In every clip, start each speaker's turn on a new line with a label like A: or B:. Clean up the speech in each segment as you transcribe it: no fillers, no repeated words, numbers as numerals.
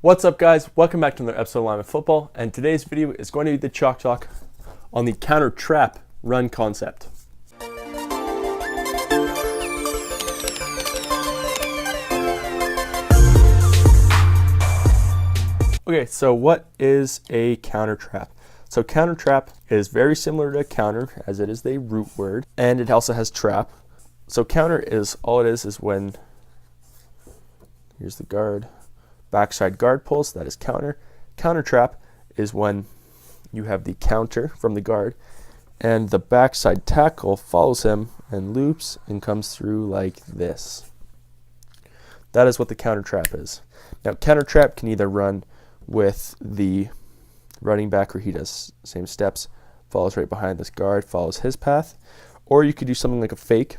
A: What's up, guys? Welcome back to another episode of Alignment Football, and today's video is going to be the Chalk Talk on the counter trap run concept. Okay, so what is a counter trap? So counter trap is very similar to counter, as it is the root word, and it also has trap. So counter is, all it is when, here's the guard, backside guard pulls, that is counter. Counter trap is when you have the counter from the guard and the backside tackle follows him and loops and comes through like this. That is what the counter trap is. Now counter trap can either run with the running back where he does same steps, follows right behind this guard, follows his path, or you could do something like a fake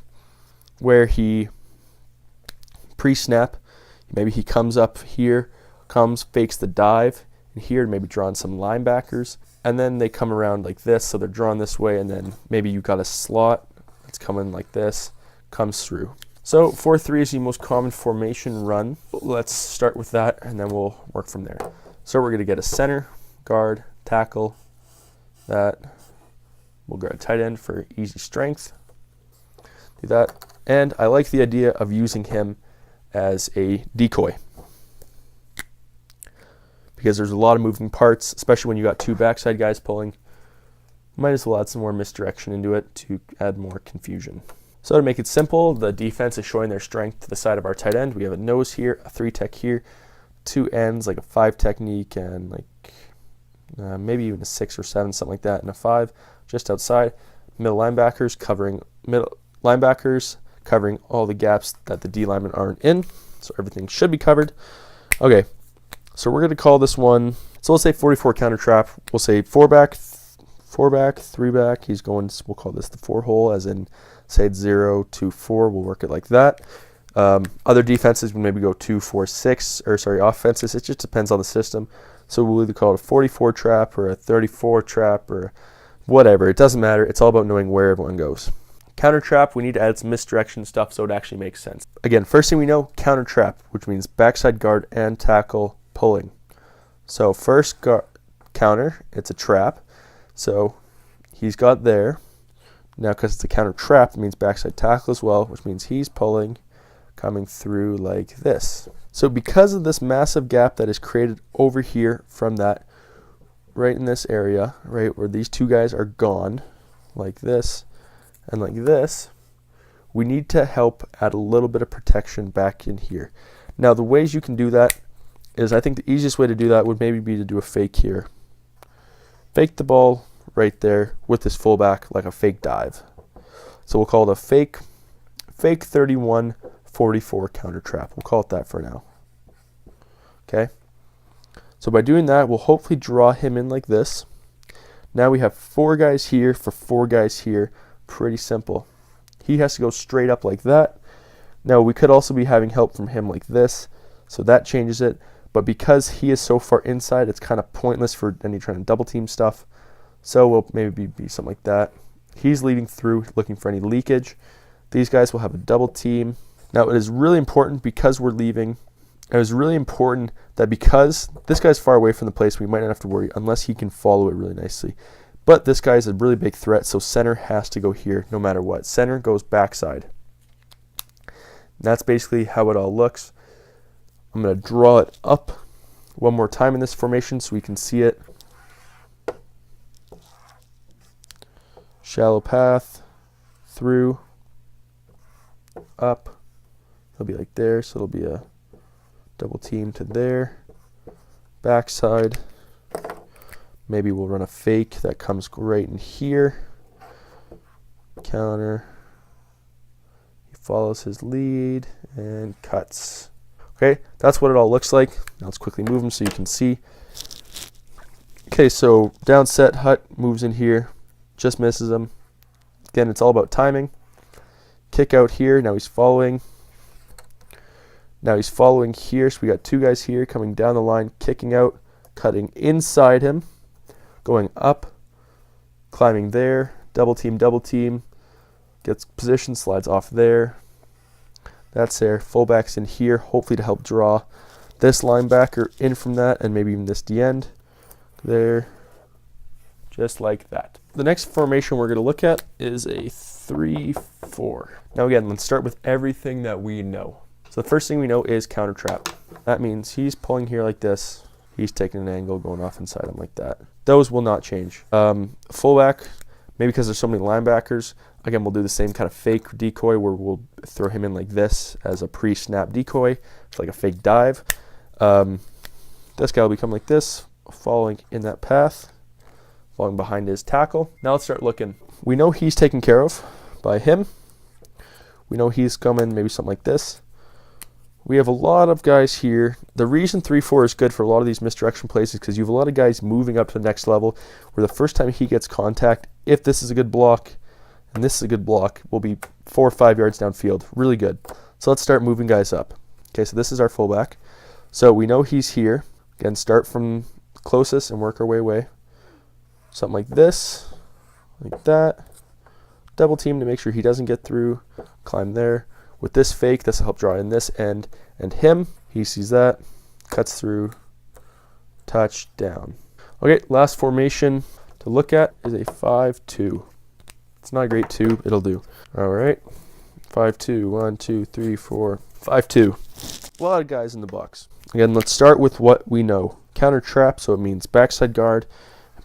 A: where he pre-snap, maybe he comes up here, fakes the dive, and here maybe drawing some linebackers, and then they come around like this, so they're drawn this way, and then maybe you got a slot that's coming like this, comes through. So 4-3 is the most common formation run. Let's start with that, and then we'll work from there. So we're going to get a center, guard, tackle, that. We'll grab a tight end for easy strength. Do that. And I like the idea of using him as a decoy, because there's a lot of moving parts, especially when you got two backside guys pulling. Might as well add some more misdirection into it to add more confusion. So to make it simple, the defense is showing their strength to the side of our tight end. We have a nose here, a 3-tech here, two ends, like a 5 technique, and like maybe even a 6 or 7, something like that, and a 5 just outside. Middle linebackers covering all the gaps that the D linemen aren't in, so everything should be covered. Okay, so we're going to call this one, so let's say 44 counter trap. We'll say 4-back, 3-back. He's going, we'll call this the 4 hole, as in say it's 0, 2, 4. We'll work it like that. Other defenses would maybe go 2, 4, 6, or sorry, offenses. It just depends on the system. So we'll either call it a 44 trap or a 34 trap or whatever. It doesn't matter. It's all about knowing where everyone goes. Counter trap, we need to add some misdirection stuff so it actually makes sense. Again, first thing we know, counter trap, which means backside guard and tackle pulling. So first counter, it's a trap. So he's got there. Now because it's a counter trap, it means backside tackle as well, which means he's pulling, coming through like this. So because of this massive gap that is created over here from that, right in this area, right where these two guys are gone, like this and like this, we need to help add a little bit of protection back in here. Now the ways you can do that is, I think the easiest way to do that would maybe be to do a fake here. Fake the ball right there with this fullback, like a fake dive. So we'll call it a fake 31-44 counter trap. We'll call it that for now. Okay. So by doing that, we'll hopefully draw him in like this. Now we have 4 guys here for 4 guys here. Pretty simple. He has to go straight up like that. Now we could also be having help from him like this, so that changes it. But because he is so far inside, it's kind of pointless for any trying to double team stuff. So we'll maybe be something like that. He's leading through, looking for any leakage. These guys will have a double team. Now it is really important, because we're leaving, it is really important that because this guy's far away from the place, we might not have to worry unless he can follow it really nicely. But this guy's a really big threat, so center has to go here no matter what. Center goes backside. And that's basically how it all looks. I'm going to draw it up one more time in this formation so we can see it. Shallow path, through, up. It'll be like there, so it'll be a double team to there. Backside. Maybe we'll run a fake that comes right in here. Counter. He follows his lead and cuts. Okay, that's what it all looks like. Now let's quickly move him so you can see. Okay, so down set, Hut moves in here, just misses him. Again, it's all about timing. Kick out here, now he's following. Now he's following here, so we got 2 guys here coming down the line, kicking out, cutting inside him. Going up, climbing there, double team, gets position, slides off there. That's there. Fullback's in here, hopefully to help draw. this linebacker in from that, and maybe even this D end there, just like that. The next formation we're going to look at is a 3-4. Now again, let's start with everything that we know. So the first thing we know is counter trap. That means he's pulling here like this. He's taking an angle, going off inside him like that. Those will not change. Fullback, maybe because there's so many linebackers, again, we'll do the same kind of fake decoy where we'll throw him in like this as a pre-snap decoy. It's like a fake dive. This guy will become like this, following in that path, following behind his tackle. Now let's start looking. We know he's taken care of by him. We know he's coming, maybe something like this. We have a lot of guys here. The reason 3-4 is good for a lot of these misdirection plays is because you have a lot of guys moving up to the next level where the first time he gets contact, if this is a good block and this is a good block, will be 4 or 5 yards downfield. Really good. So let's start moving guys up. Okay, so this is our fullback. So we know he's here. Again, start from closest and work our way away. Something like this, like that. Double team to make sure he doesn't get through. Climb there. With this fake, this will help draw in this end and him. He sees that, cuts through, touchdown. Okay, last formation to look at is a 5-2. It's not a great 2, it'll do. All right, 5-2, 1, 2, 3, 4, 5-2. A lot of guys in the box. Again, let's start with what we know. Counter trap, so it means backside guard,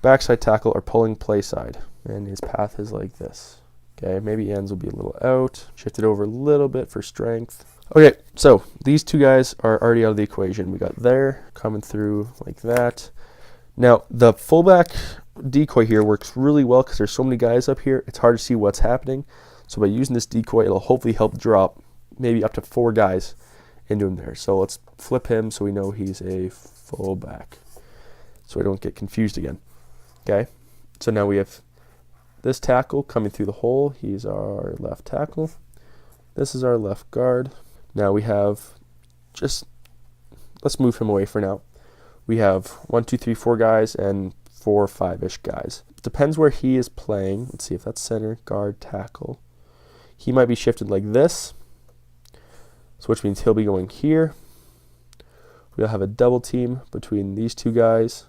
A: backside tackle, or pulling play side. And his path is like this. Okay, maybe ends will be a little out. Shift it over a little bit for strength. Okay, so these two guys are already out of the equation. We got there, coming through like that. Now, the fullback decoy here works really well because there's so many guys up here. It's hard to see what's happening. So by using this decoy, it'll hopefully help drop maybe up to 4 guys into him there. So let's flip him so we know he's a fullback, so I don't get confused again. Okay, so now we have this tackle coming through the hole. He's our left tackle. This is our left guard. Now we have let's move him away for now. We have 1, 2, 3, 4 guys and 4 or 5-ish guys. Depends where he is playing. Let's see if that's center, guard, tackle. He might be shifted like this, so which means he'll be going here. We'll have a double team between these two guys.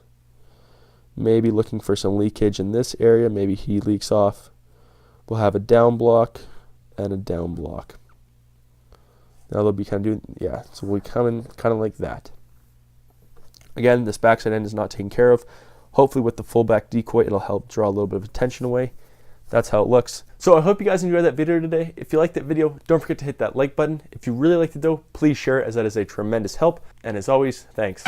A: Maybe looking for some leakage in this area. Maybe he leaks off. We'll have a down block and a down block. Now they'll be kind of doing, yeah, so we'll be coming kind of like that. Again, this backside end is not taken care of. Hopefully with the fullback decoy, it'll help draw a little bit of attention away. That's how it looks. So I hope you guys enjoyed that video today. If you liked that video, don't forget to hit that like button. If you really liked it though, please share it as that is a tremendous help. And as always, thanks.